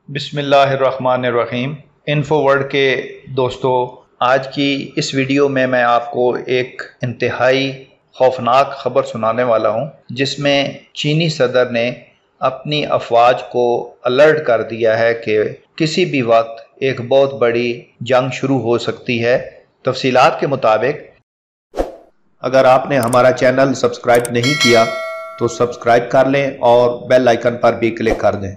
बिस्मिल्लाहिर्रहमानिर्रहीम। Info world के दोस्तों, आज की इस वीडियो में मैं आपको एक इंतहाई खौफनाक खबर सुनाने वाला हूं, जिसमें चीनी सदर ने अपनी अफवाज को अलर्ट कर दिया है कि किसी भी वक्त एक बहुत बड़ी जंग शुरू हो सकती है। तफसीलात के मुताबिक, अगर आपने हमारा चैनल सब्सक्राइब नहीं किया तो सब्सक्राइब कर लें और बेल आइकन पर भी क्लिक कर दें।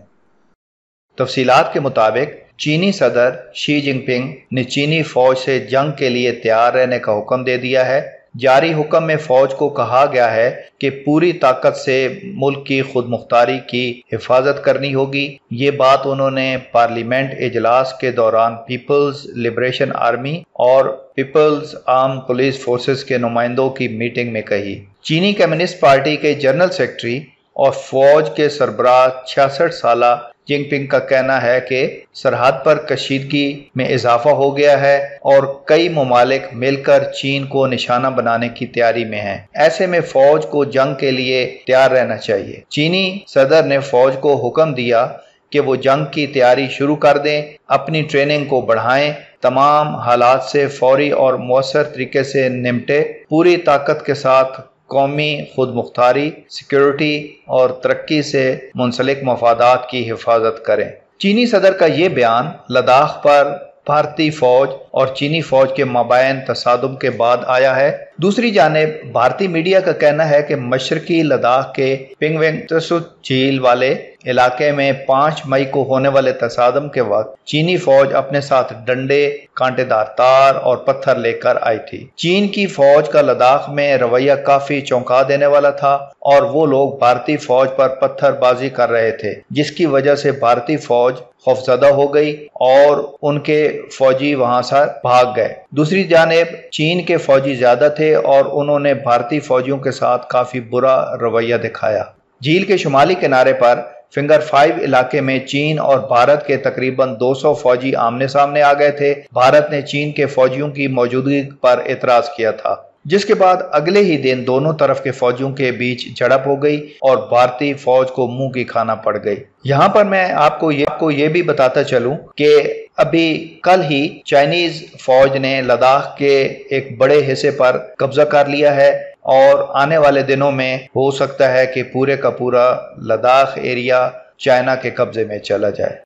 तफसीलात के मुताबिक चीनी सदर शी जिनपिंग ने चीनी फौज से जंग के लिए तैयार रहने का हुक्म दे दिया है। जारी हुक्म में फौज को कहा गया है कि पूरी ताकत से मुल्क की खुद मुख्तारी की हिफाजत करनी होगी। ये बात उन्होंने पार्लियामेंट इजलास के दौरान पीपल्स लिबरेशन आर्मी और पीपल्स आर्म पुलिस फोर्सेस के नुमाइंदों की मीटिंग में कही। चीनी कम्युनिस्ट पार्टी के जनरल सेक्रेटरी और फौज के सरबराह 66 साला जिनपिंग का कहना है कि सरहद पर कशीदगी में इजाफा हो गया है और कई ममालिक मिलकर चीन को निशाना बनाने की तैयारी में हैं। ऐसे में फौज को जंग के लिए तैयार रहना चाहिए। चीनी सदर ने फौज को हुक्म दिया कि वो जंग की तैयारी शुरू कर दें, अपनी ट्रेनिंग को बढ़ाएं, तमाम हालात से फौरी और मौसर तरीके से निपटे, पूरी ताकत के साथ कौमी खुद मुख्तारी, सिक्योरिटी और तरक्की से मुंसलिक मफादात की हिफाजत करें। चीनी सदर का ये बयान लद्दाख पर भारतीय फौज और चीनी फौज के माबैन तसादुम के बाद आया है। दूसरी जानिब भारतीय मीडिया का कहना है कि मशरकी लद्दाख के पिंगवेंग तसुत झील वाले इलाके में 5 मई को होने वाले तसादम के वक्त चीनी फौज अपने साथ डंडे, कांटेदार तार और पत्थर लेकर आई थी। चीन की फौज का लद्दाख में रवैया काफी चौंका देने वाला था और वो लोग भारतीय फौज पर पत्थरबाजी कर रहे थे, जिसकी वजह से भारतीय फौज खौफजदा हो गई और उनके फौजी वहां से भाग गए। दूसरी जानिब चीन के फौजी ज्यादा थे और उन्होंने भारतीय फौजियों के साथ काफी बुरा रवैया दिखाया। झील के शुमाली किनारे पर फिंगर 5 इलाके में चीन और भारत के तकरीबन 200 फौजी आमने सामने आ गए थे। भारत ने चीन के फौजियों की मौजूदगी पर एतराज किया था, जिसके बाद अगले ही दिन दोनों तरफ के फौजियों के बीच झड़प हो गई और भारतीय फौज को मुंह की खाना पड़ गई। यहाँ पर मैं आपको ये भी बताता चलूं कि अभी कल ही चाइनीज फौज ने लद्दाख के एक बड़े हिस्से पर कब्जा कर लिया है और आने वाले दिनों में हो सकता है कि पूरे का पूरा लद्दाख एरिया चाइना के कब्जे में चला जाए।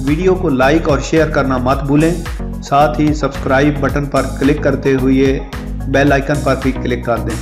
वीडियो को लाइक और शेयर करना मत भूलें। साथ ही सब्सक्राइब बटन पर क्लिक करते हुए बेल आइकन पर भी क्लिक कर दें।